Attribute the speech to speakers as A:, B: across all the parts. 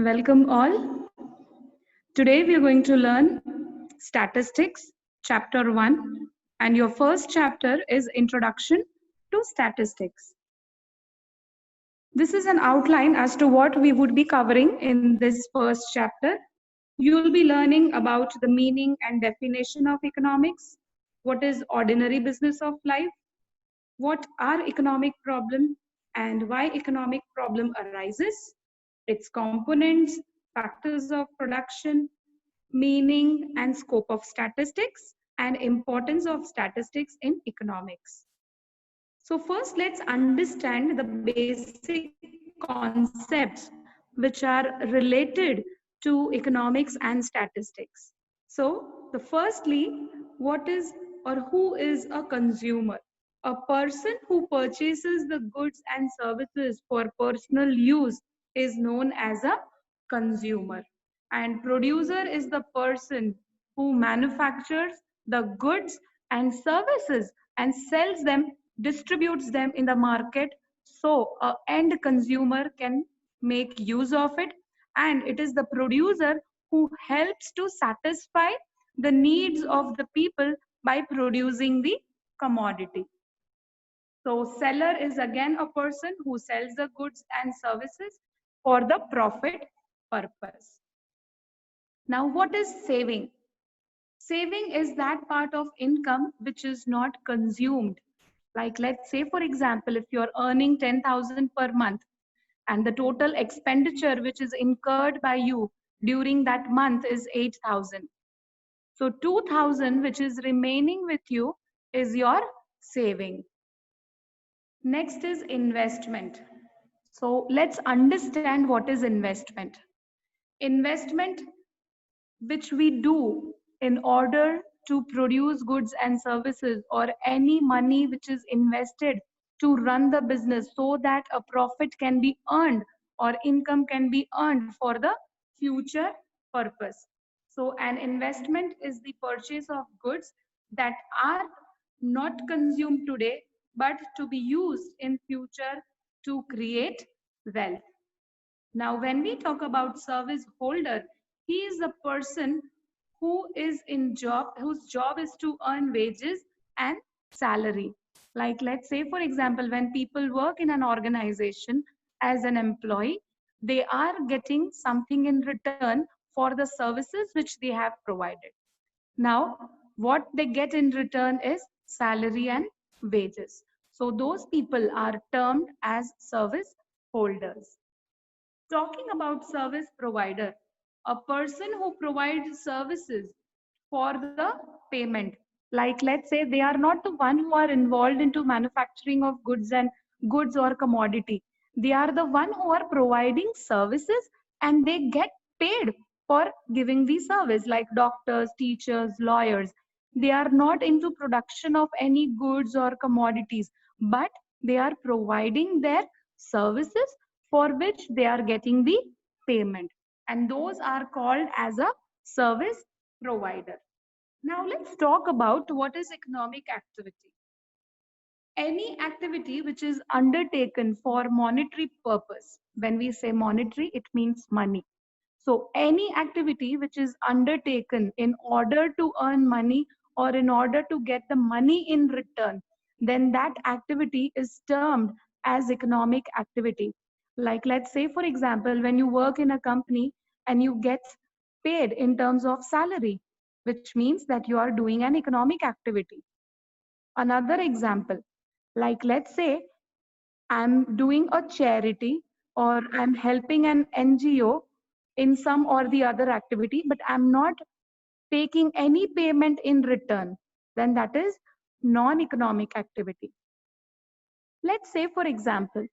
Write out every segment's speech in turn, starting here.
A: Welcome all. Today we are going to learn Statistics, Chapter 1, and your first chapter is Introduction to Statistics. This is an outline as to what we would be covering in this first chapter. You will be learning about the meaning and definition of economics, what is ordinary business of life, what are economic problem and why economic problem arises, its components, factors of production, meaning and scope of statistics, and importance of statistics in economics. So first, let's understand the basic concepts which are related to economics and statistics. So, the firstly, what is or who is a consumer? A person who purchases the goods and services for personal use is known as a consumer. And producer is the person who manufactures the goods and services and sells them, distributes them in the market so a end consumer can make use of it, and it is the producer who helps to satisfy the needs of the people by producing the commodity. So seller is again a person who sells the goods and services for the profit purpose. Now what is saving? Saving is that part of income which is not consumed. Like let's say for example, if you're earning 10,000 per month and the total expenditure which is incurred by you during that month is 8,000. So 2,000 which is remaining with you is your saving. Next is investment. So let's understand what is investment. Investment which we do in order to produce goods and services, or any money which is invested to run the business so that a profit can be earned or income can be earned for the future purpose. So an investment is the purchase of goods that are not consumed today but to be used in future to create wealth. Now, when we talk about service holder, he is a person who is in job, whose job is to earn wages and salary. Like let's say, for example, when people work in an organization as an employee, they are getting something in return for the services which they have provided. Now, what they get in return is salary and wages. So those people are termed as service holders. Talking about service provider, a person who provides services for the payment. Like let's say they are not the one who are involved into manufacturing of goods and goods or commodity. They are the one who are providing services and they get paid for giving the service, like doctors, teachers, lawyers. They are not into production of any goods or commodities, but they are providing their services for which they are getting the payment, and those are called as a service provider. Now let's talk about what is economic activity. Any activity which is undertaken for monetary purpose. When we say monetary, it means money. So any activity which is undertaken in order to earn money or in order to get the money in return, then that activity is termed as economic activity. Like let's say for example, when you work in a company and you get paid in terms of salary, which means that you are doing an economic activity. Another example, like let's say I'm doing a charity or I'm helping an NGO in some or the other activity, but I'm not taking any payment in return, then that is non-economic activity. Let's say, for example,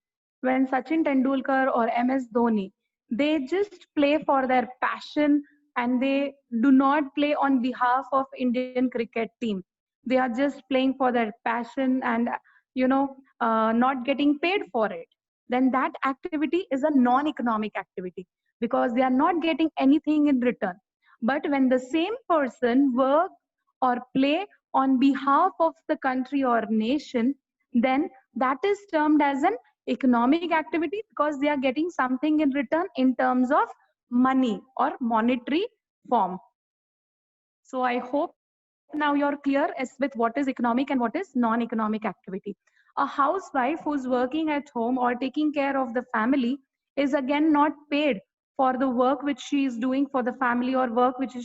A: when Sachin Tendulkar or MS Dhoni, they just play for their passion and they do not play on behalf of Indian cricket team. They are just playing for their passion and not getting paid for it. Then that activity is a non-economic activity because they are not getting anything in return. But when the same person work or play on behalf of the country or nation, then that is termed as an economic activity because they are getting something in return in terms of money or monetary form. So I hope now you're clear as with what is economic and what is non-economic activity. A housewife who's working at home or taking care of the family is again not paid for the work which she is doing for the family or work which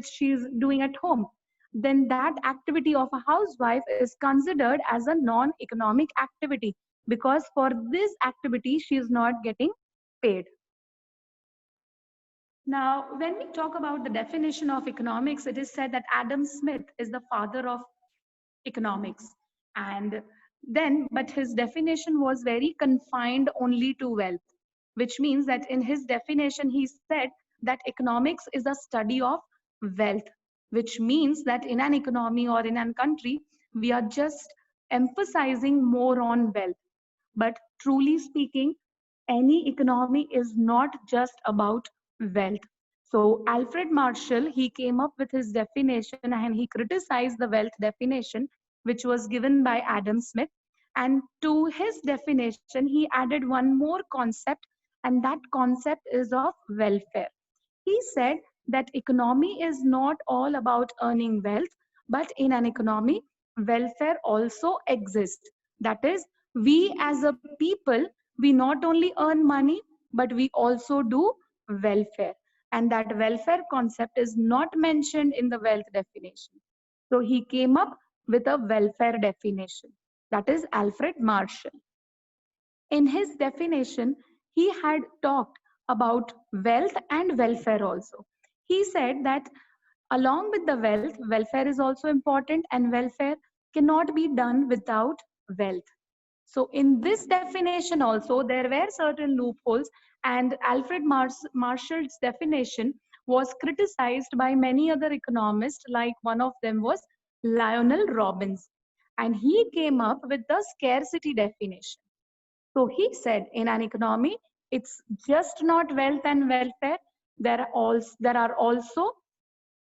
A: she is doing at home. Then that activity of a housewife is considered as a non-economic activity, because for this activity she is not getting paid. Now, when we talk about the definition of economics, it is said that Adam Smith is the father of economics. And then, but his definition was very confined only to wealth, which means that in his definition, he said that economics is a study of wealth, which means that in an economy or in a country, we are just emphasizing more on wealth. But truly speaking, any economy is not just about wealth. So Alfred Marshall, he came up with his definition and he criticized the wealth definition, which was given by Adam Smith. And to his definition, he added one more concept, and that concept is of welfare. He said that economy is not all about earning wealth, but in an economy, welfare also exists. That is, we as a people, we not only earn money, but we also do welfare. And that welfare concept is not mentioned in the wealth definition. So he came up with a welfare definition. That is Alfred Marshall. In his definition, he had talked about wealth and welfare also. He said that along with the wealth, welfare is also important, and welfare cannot be done without wealth. So in this definition also, there were certain loopholes, and Alfred Marshall's definition was criticized by many other economists, like one of them was Lionel Robbins. And he came up with the scarcity definition. So he said in an economy, it's just not wealth and welfare. There are also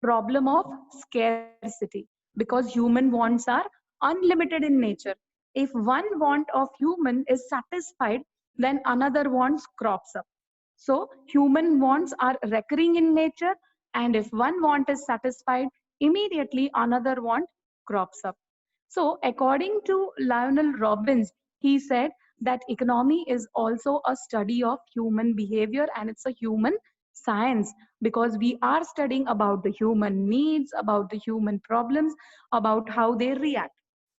A: problem of scarcity, because human wants are unlimited in nature. If one want of human is satisfied, then another wants crops up. So human wants are recurring in nature, and if one want is satisfied, immediately another want crops up. So according to Lionel Robbins, he said that economy is also a study of human behavior, and it's a human science, because we are studying about the human needs, about the human problems, about how they react.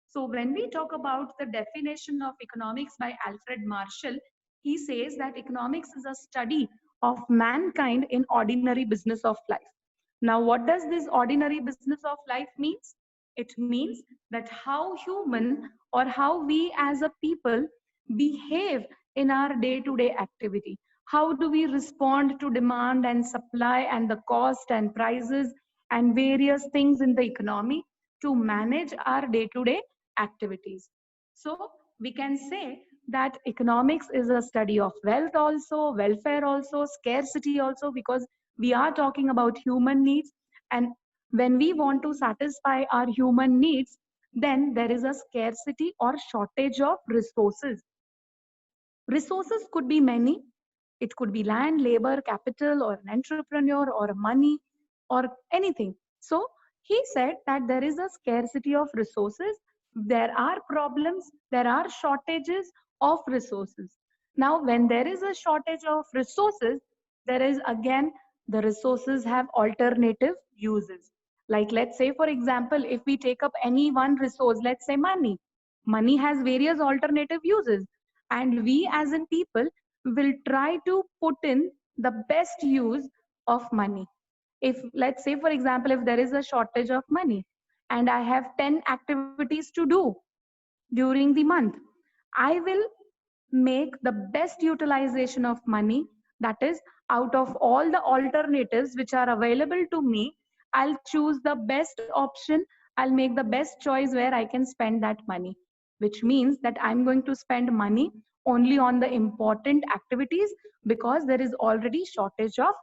A: So when we talk about the definition of economics by Alfred Marshall, he says that economics is a study of mankind in ordinary business of life. Now, what does this ordinary business of life means? It means that how human or how we as a people behave in our day-to-day activity. How do we respond to demand and supply and the cost and prices and various things in the economy to manage our day-to-day activities? So we can say that economics is a study of wealth also, welfare also, scarcity also, because we are talking about human needs. And when we want to satisfy our human needs, then there is a scarcity or shortage of resources. Resources could be many. It could be land, labor, capital, or an entrepreneur, or money, or anything. So he said that there is a scarcity of resources. There are problems, there are shortages of resources. Now, when there is a shortage of resources, there is again, the resources have alternative uses. Like, let's say, for example, if we take up any one resource, let's say money. Money has various alternative uses, and we as in people will try to put in the best use of money. If, let's say, for example, if there is a shortage of money and I have 10 activities to do during the month, I will make the best utilization of money. That is, out of all the alternatives which are available to me, I'll choose the best option. I'll make the best choice where I can spend that money, which means that I'm going to spend money only on the important activities, because there is already shortage of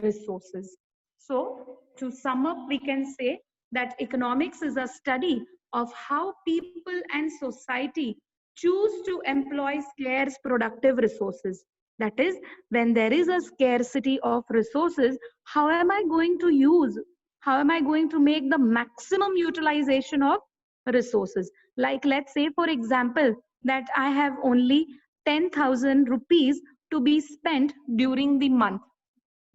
A: resources. So to sum up, we can say that economics is a study of how people and society choose to employ scarce productive resources. That is, when there is a scarcity of resources, how am I going to use? How am I going to make the maximum utilization of resources? Like, let's say, for example, that I have only 10,000 rupees to be spent during the month.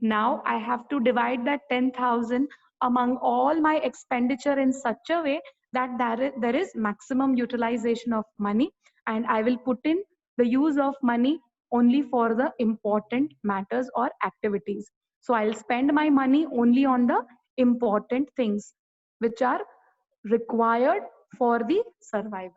A: Now I have to divide that 10,000 among all my expenditure in such a way that there is maximum utilization of money, and I will put in the use of money only for the important matters or activities. So I'll spend my money only on the important things which are required for the survival.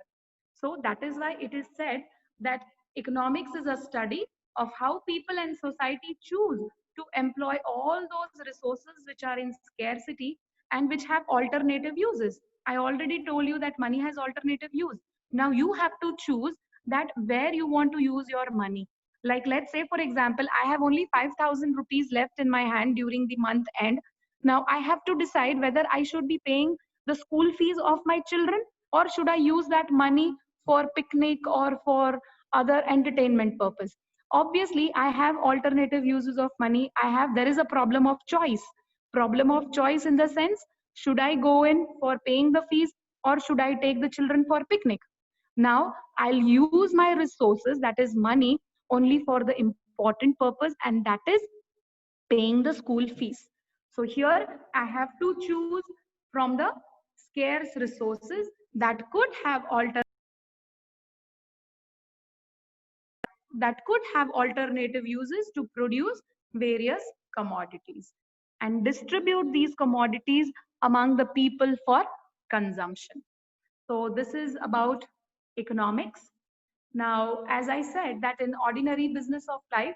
A: So that is why it is said that economics is a study of how people and society choose to employ all those resources which are in scarcity and which have alternative uses. I already told you that money has alternative use. Now you have to choose that where you want to use your money. Like, let's say, for example, I have only 5,000 rupees left in my hand during the month end. Now I have to decide whether I should be paying the school fees of my children, or should I use that money for picnic or for other entertainment purpose. Obviously I have alternative uses of money. There is a problem of choice in the sense, should I go in for paying the fees, or should I take the children for picnic? Now I'll use my resources, that is money, only for the important purpose, and that is paying the school fees. So here I have to choose from the scarce resources that could have alternative uses to produce various commodities and distribute these commodities among the people for consumption. So this is about economics. Now, as I said, that in ordinary business of life,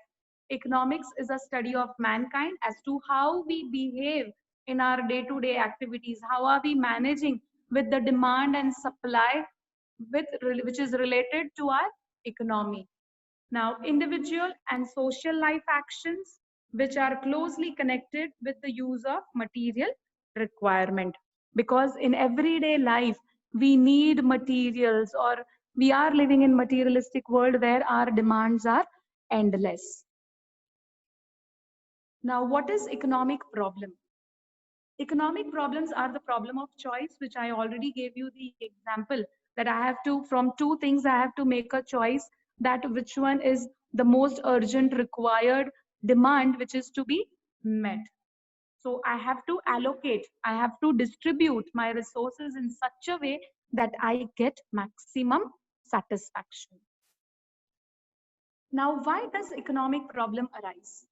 A: economics is a study of mankind as to how we behave in our day-to-day activities. How are we managing with the demand and supply which is related to our economy. Now, individual and social life actions which are closely connected with the use of material requirement. Because in everyday life, we need materials, or we are living in materialistic world where our demands are endless. Now, what is economic problem? Economic problems are the problem of choice, which I already gave you the example that I have to, from two things, I have to make a choice that which one is the most urgent required demand which is to be met. So I have to allocate, I have to distribute my resources in such a way that I get maximum satisfaction. Now, why does economic problem arise?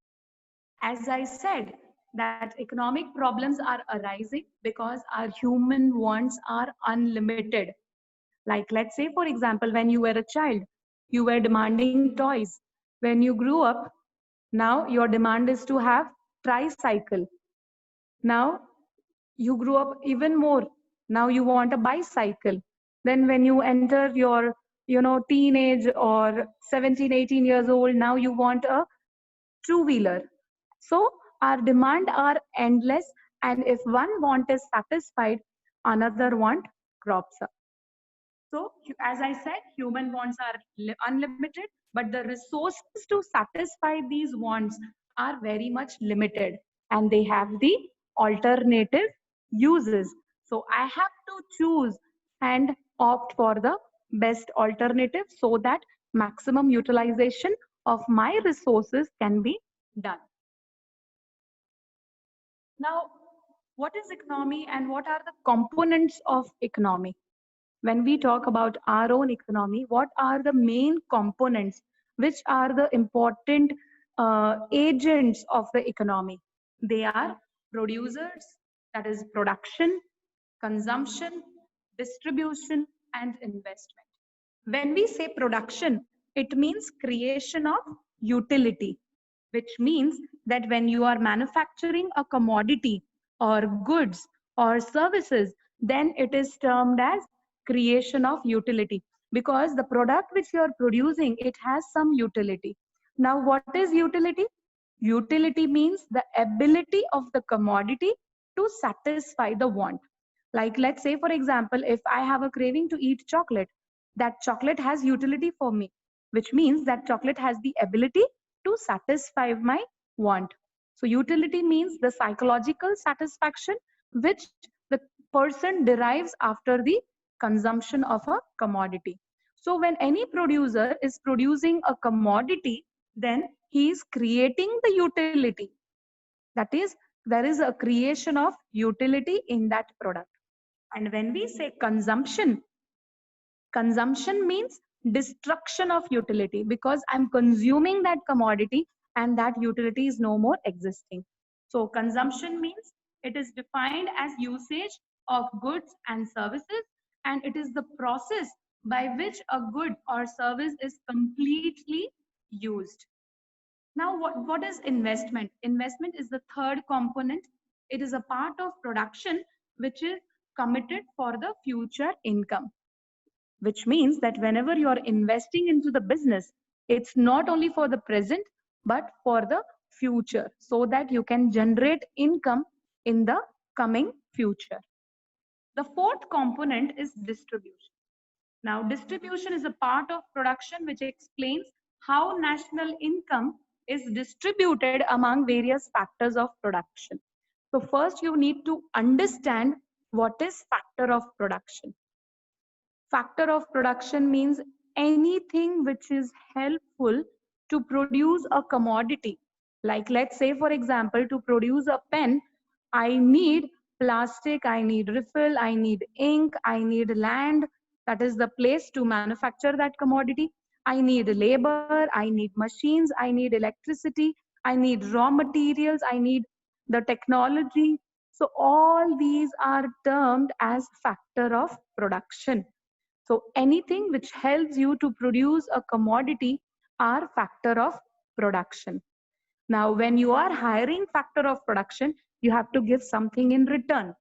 A: As I said, that economic problems are arising because our human wants are unlimited. Like, let's say, for example, when you were a child, you were demanding toys. When you grew up, now your demand is to have tricycle. Now you grew up even more. Now you want a bicycle. Then when you enter your, teenage or 17, 18 years old, now you want a two-wheeler. So our demand are endless, and if one want is satisfied, another want crops up. So as I said, human wants are unlimited, but the resources to satisfy these wants are very much limited, and they have the alternative uses. So I have to choose and opt for the best alternative so that maximum utilization of my resources can be done. Now, what is economy and what are the components of economy? When we talk about our own economy, what are the main components, which are the important agents of the economy? They are producers, that is production, consumption, distribution, and investment. When we say production, it means creation of utility, which means that when you are manufacturing a commodity or goods or services, then it is termed as creation of utility, because the product which you are producing, it has some utility. Now, what is utility? Utility means the ability of the commodity to satisfy the want. Like, let's say, for example, if I have a craving to eat chocolate, that chocolate has utility for me, which means that chocolate has the ability to satisfy my want. So utility means the psychological satisfaction which the person derives after the consumption of a commodity. So when any producer is producing a commodity, then he is creating the utility. That is, there is a creation of utility in that product. And when we say consumption, consumption means destruction of utility, because I'm consuming that commodity and that utility is no more existing. So consumption means it is defined as usage of goods and services, and it is the process by which a good or service is completely used. Now, what is investment? Investment is the third component. It is a part of production which is committed for the future income, which means that whenever you're investing into the business, it's not only for the present, but for the future, so that you can generate income in the coming future. The fourth component is distribution. Now, distribution is a part of production which explains how national income is distributed among various factors of production. So first you need to understand what is factor of production. Factor of production means anything which is helpful to produce a commodity. Like, let's say, for example, to produce a pen, I need plastic, I need refill, I need ink, I need land, that is the place to manufacture that commodity. I need labor, I need machines, I need electricity, I need raw materials, I need the technology. So all these are termed as factor of production. So anything which helps you to produce a commodity are factor of production. Now, when you are hiring factor of production, you have to give something in return.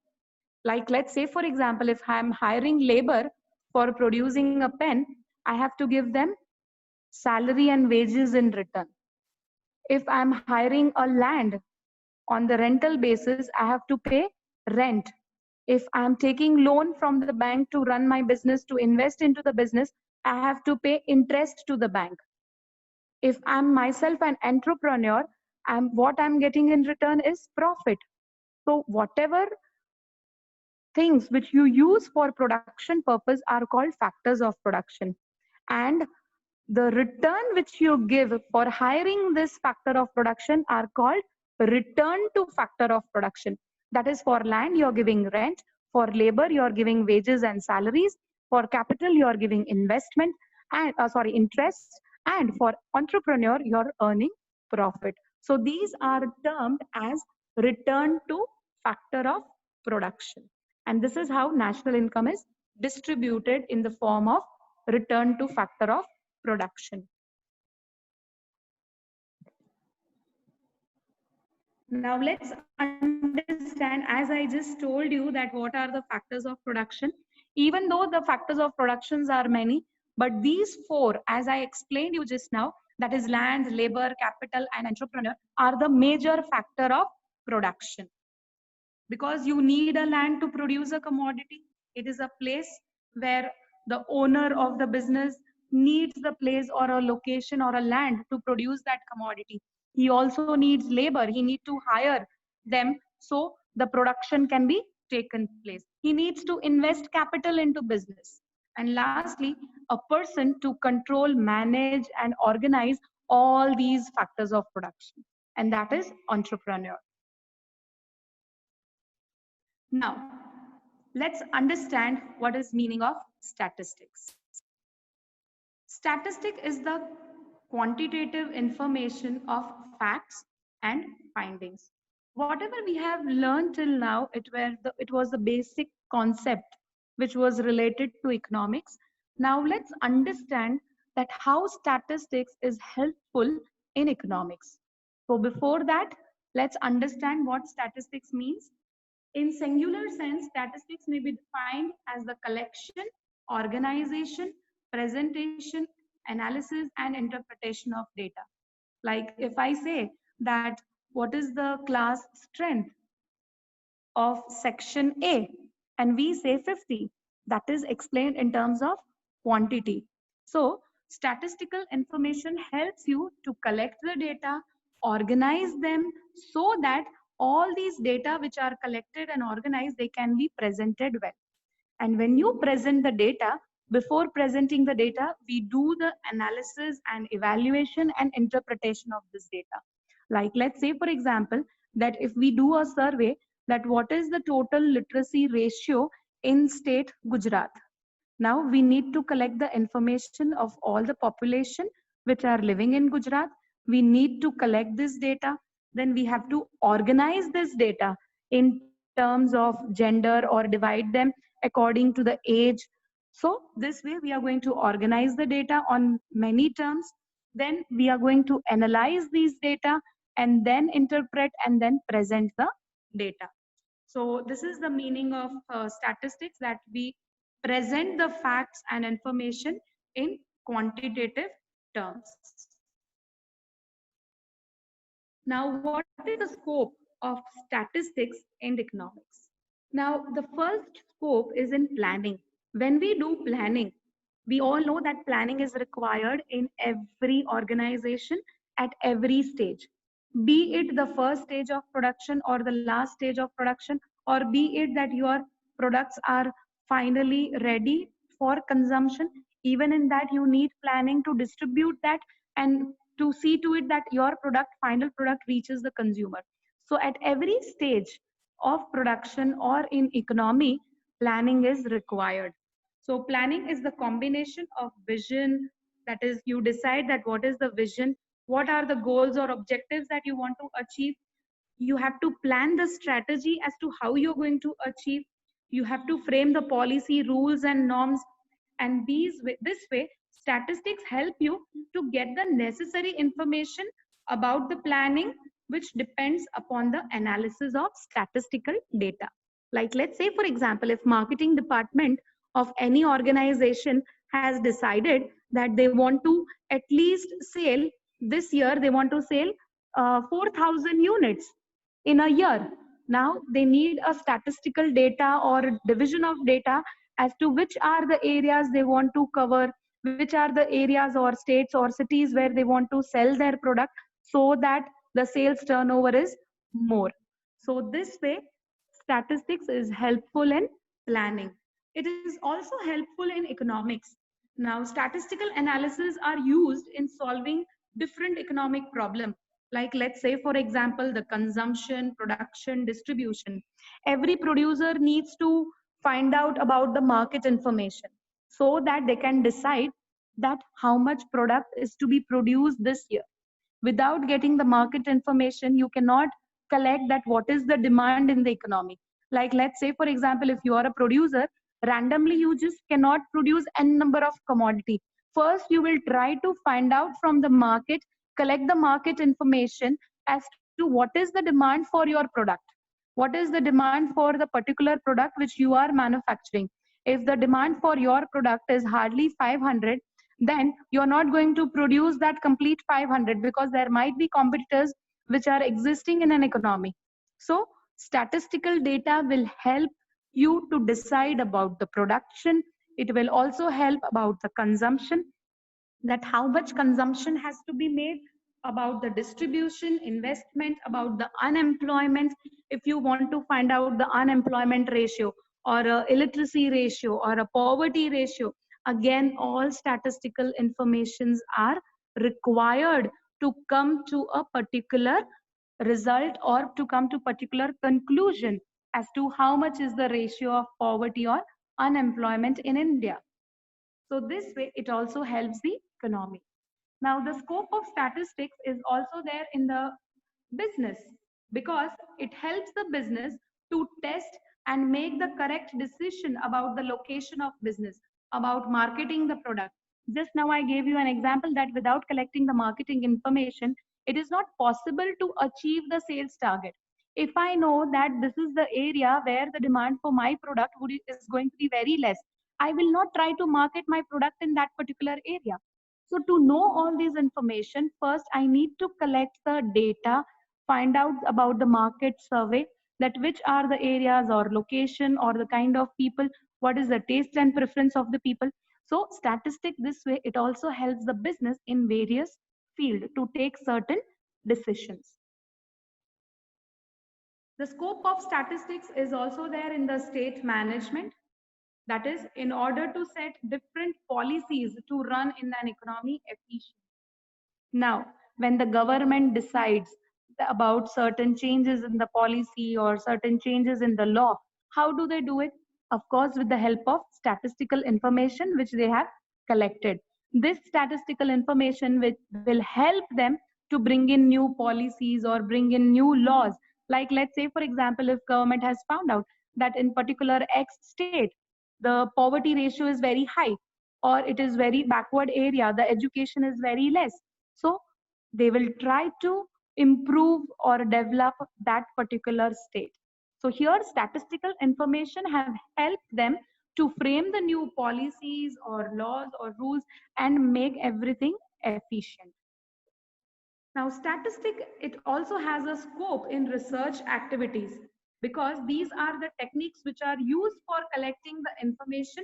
A: Like, let's say, for example, if I'm hiring labor for producing a pen, I have to give them salary and wages in return. If I'm hiring a land on the rental basis, I have to pay rent. If I'm taking loan from the bank to run my business, to invest into the business, I have to pay interest to the bank. If I'm myself an entrepreneur, what I'm getting in return is profit. So whatever things which you use for production purpose are called factors of production. And the return which you give for hiring this factor of production are called return to factor of production. That is, for land you're giving rent, for labor you're giving wages and salaries, for capital you're giving investment and interest, and for entrepreneur you're earning profit. So these are termed as return to factor of production. And this is how national income is distributed in the form of return to factor of production. Now let's understand, as I just told you, that what are the factors of production. Even though the factors of productions are many, but these four, as I explained you just now, that is land, labor, capital, and entrepreneur, are the major factor of production. Because you need a land to produce a commodity. It is a place where the owner of the business needs the place or a location or a land to produce that commodity. He also needs labor. He needs to hire them so the production can be taken place. He needs to invest capital into business. And lastly, a person to control, manage, and organize all these factors of production. And that is entrepreneur. Now, let's understand what is meaning of statistics. Statistic is the quantitative information of facts and findings. Whatever we have learned till now, it was the basic concept which was related to economics. Now let's understand that how statistics is helpful in economics. So before that, let's understand what statistics means. In singular sense, statistics may be defined as the collection, organization, presentation, analysis, and interpretation of data. Like if I say that what is the class strength of section A, and we say 50, that is explained in terms of quantity. So statistical information helps you to collect the data, organize them so that all these data which are collected and organized, they can be presented well. And when you present the data, before presenting the data, we do the analysis and evaluation and interpretation of this data. Like, let's say, for example, that if we do a survey, that what is the total literacy ratio in state Gujarat? Now we need to collect the information of all the population which are living in Gujarat. We need to collect this data. Then we have to organize this data in terms of gender or divide them according to the age. So this way we are going to organize the data on many terms. Then we are going to analyze these data and then interpret and then present the data. So this is the meaning of statistics, that we present the facts and information in quantitative terms. Now, what is the scope of statistics in economics? Now, the first scope is in planning. When we do planning, we all know that planning is required in every organization at every stage, be it the first stage of production or the last stage of production, or be it that your products are finally ready for consumption. Even in that, you need planning to distribute that and to see to it that your final product reaches the consumer. So at every stage of production or in economy, planning is required. So planning is the combination of vision, that is, you decide that what is the vision, what are the goals or objectives that you want to achieve. You have to plan the strategy as to how you're going to achieve. You have to frame the policy, rules and norms. And this way, statistics help you to get the necessary information about the planning, which depends upon the analysis of statistical data. Like, let's say, for example, if marketing department of any organization has decided that they want to at least sell this year, they want to sell 4,000 units in a year. Now they need a statistical data or division of data as to which are the areas they want to cover, which are the areas or states or cities where they want to sell their product, so that the sales turnover is more. So this way, statistics is helpful in planning. It is also helpful in economics. Now, statistical analysis are used in solving different economic problems. Like, let's say, for example, the consumption, production, distribution. Every producer needs to find out about the market information so that they can decide that how much product is to be produced this year. Without getting the market information, you cannot collect that what is the demand in the economy. Like, let's say, for example, if you are a producer, randomly you just cannot produce n number of commodity. First, you will try to find out from the market, collect the market information as to what is the demand for your product. What is the demand for the particular product which you are manufacturing? If the demand for your product is hardly 500, then you're not going to produce that complete 500, because there might be competitors which are existing in an economy. So statistical data will help you to decide about the production. It will also help about the consumption, that how much consumption has to be made, about the distribution, investment, about the unemployment. If you want to find out the unemployment ratio or a illiteracy ratio or a poverty ratio, again, all statistical informations are required to come to a particular result or to come to particular conclusion as to how much is the ratio of poverty or unemployment in India. So this way, it also helps the economy. Now, the scope of statistics is also there in the business, because it helps the business to test and make the correct decision about the location of business, about marketing the product. Just now I gave you an example that without collecting the marketing information, it is not possible to achieve the sales target. If I know that this is the area where the demand for my product is going to be very less, I will not try to market my product in that particular area. So to know all this information, first I need to collect the data, find out about the market survey, that which are the areas or location or the kind of people, what is the taste and preference of the people. So statistic this way, it also helps the business in various field to take certain decisions. The scope of statistics is also there in the state management. That is, in order to set different policies to run in an economy efficiently. Now, when the government decides about certain changes in the policy or certain changes in the law, how do they do it? Of course, with the help of statistical information which they have collected. This statistical information will help them to bring in new policies or bring in new laws. Like, let's say, for example, if government has found out that in particular X state, the poverty ratio is very high, or it is very backward area, the education is very less, so they will try to improve or develop that particular state. So here statistical information have helped them to frame the new policies or laws or rules and make everything efficient. Now statistic, it also has a scope in research activities, because these are the techniques which are used for collecting the information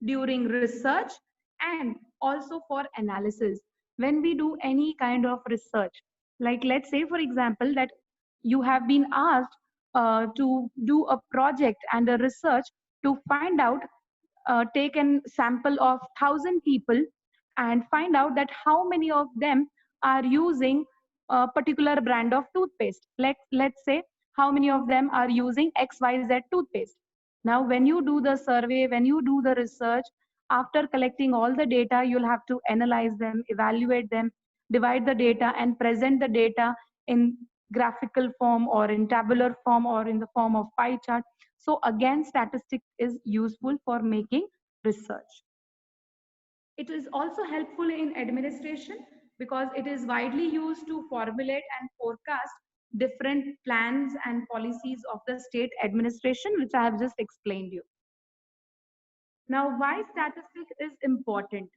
A: during research and also for analysis. When we do any kind of research, like let's say for example that you have been asked to do a project and a research to find out, take a sample of 1,000 people and find out that how many of them are using a particular brand of toothpaste. Let's say how many of them are using XYZ toothpaste. Now, when you do the survey, when you do the research, after collecting all the data, you'll have to analyze them, evaluate them, divide the data, and present the data in graphical form or in tabular form or in the form of pie chart. So again, statistics is useful for making research. It is also helpful in administration because it is widely used to formulate and forecast different plans and policies of the state administration, which I have just explained you. Now, why statistics is important?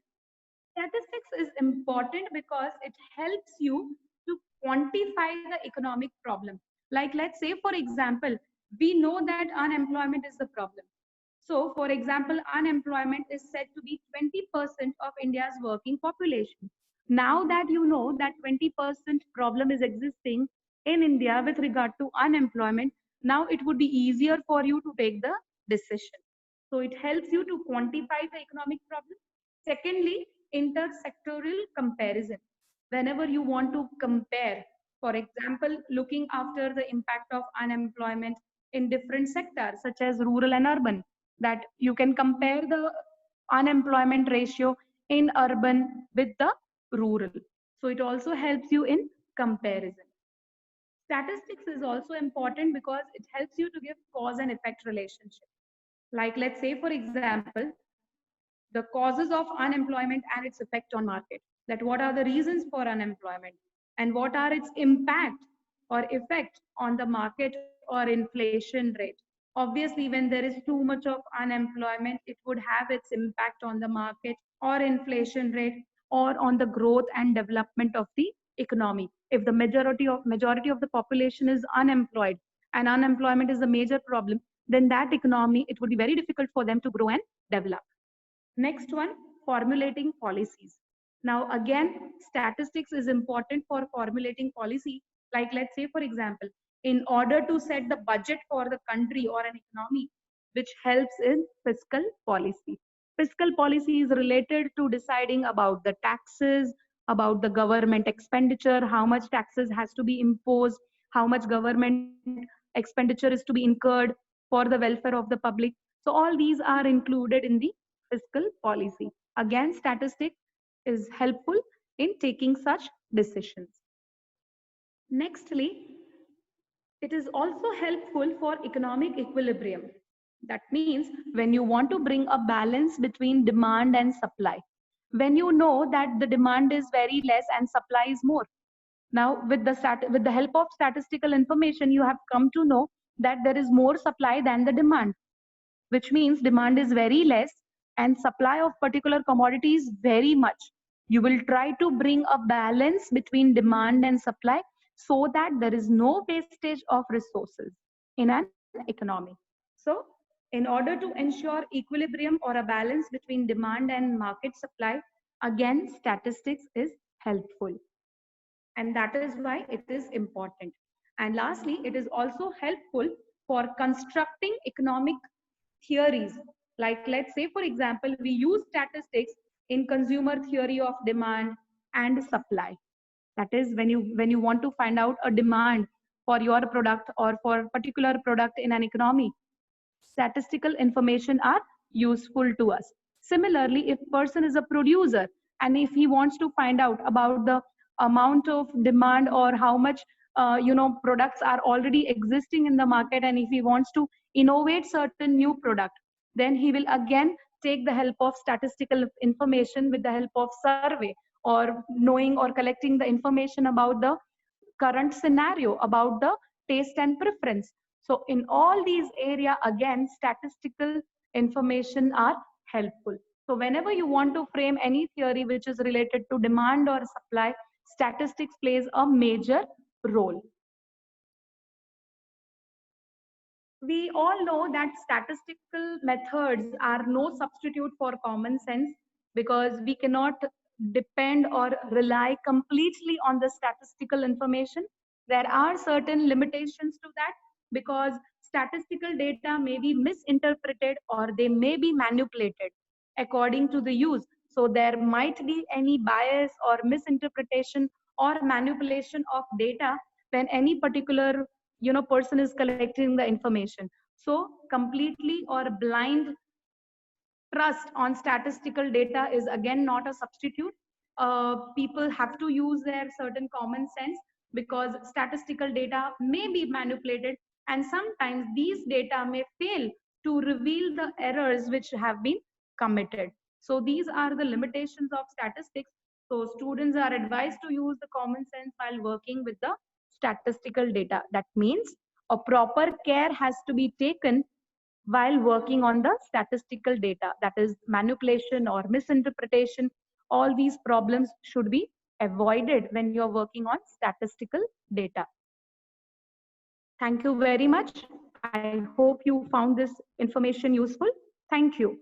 A: Statistics is important because it helps you to quantify the economic problem. Like, let's say, for example, we know that unemployment is the problem. So, for example, unemployment is said to be 20% of India's working population. Now that you know that 20% problem is existing in India with regard to unemployment, now it would be easier for you to take the decision. So it helps you to quantify the economic problem. Secondly, intersectoral comparison. Whenever you want to compare, for example, looking after the impact of unemployment in different sectors, such as rural and urban, that you can compare the unemployment ratio in urban with the rural. So it also helps you in comparison. Statistics is also important because it helps you to give cause and effect relationship. Like, let's say, for example, the causes of unemployment and its effect on market, that what are the reasons for unemployment and what are its impact or effect on the market or inflation rate. Obviously, when there is too much of unemployment, it would have its impact on the market or inflation rate or on the growth and development of the economy. If the majority of the population is unemployed and unemployment is a major problem, then that economy, it would be very difficult for them to grow and develop. Next one, formulating policies. Now again, statistics is important for formulating policy. Like, let's say, for example, in order to set the budget for the country or an economy, which helps in fiscal policy. Fiscal policy is related to deciding about the taxes, about the government expenditure, how much taxes has to be imposed, how much government expenditure is to be incurred for the welfare of the public. So all these are included in the fiscal policy. Again, statistics is helpful in taking such decisions. Nextly, it is also helpful for economic equilibrium. That means when you want to bring a balance between demand and supply, when you know that the demand is very less and supply is more. Now, with the help of statistical information, you have come to know that there is more supply than the demand, which means demand is very less and supply of particular commodity is very much. You will try to bring a balance between demand and supply so that there is no wastage of resources in an economy. So In order to ensure equilibrium or a balance between demand and market supply, again, statistics is helpful. And that is why it is important. And lastly, it is also helpful for constructing economic theories. Like, let's say, for example, we use statistics in consumer theory of demand and supply. That is when you want to find out a demand for your product or for particular product in an economy, statistical information are useful to us. Similarly, if person is a producer and if he wants to find out about the amount of demand or how much products are already existing in the market, and if he wants to innovate certain new product, then he will again take the help of statistical information with the help of survey, or knowing or collecting the information about the current scenario, about the taste and preference. So in all these area, again, statistical information are helpful. So whenever you want to frame any theory which is related to demand or supply, statistics plays a major role. We all know that statistical methods are no substitute for common sense, because we cannot depend or rely completely on the statistical information. There are certain limitations to that, because statistical data may be misinterpreted or they may be manipulated according to the use. So there might be any bias or misinterpretation or manipulation of data when any particular person is collecting the information. So completely or blind trust on statistical data is again not a substitute. People have to use their certain common sense, because statistical data may be manipulated, and sometimes these data may fail to reveal the errors which have been committed. So these are the limitations of statistics. So students are advised to use the common sense while working with the statistical data. That means a proper care has to be taken while working on the statistical data. That is, manipulation or misinterpretation, all these problems should be avoided when you're working on statistical data. Thank you very much. I hope you found this information useful. Thank you.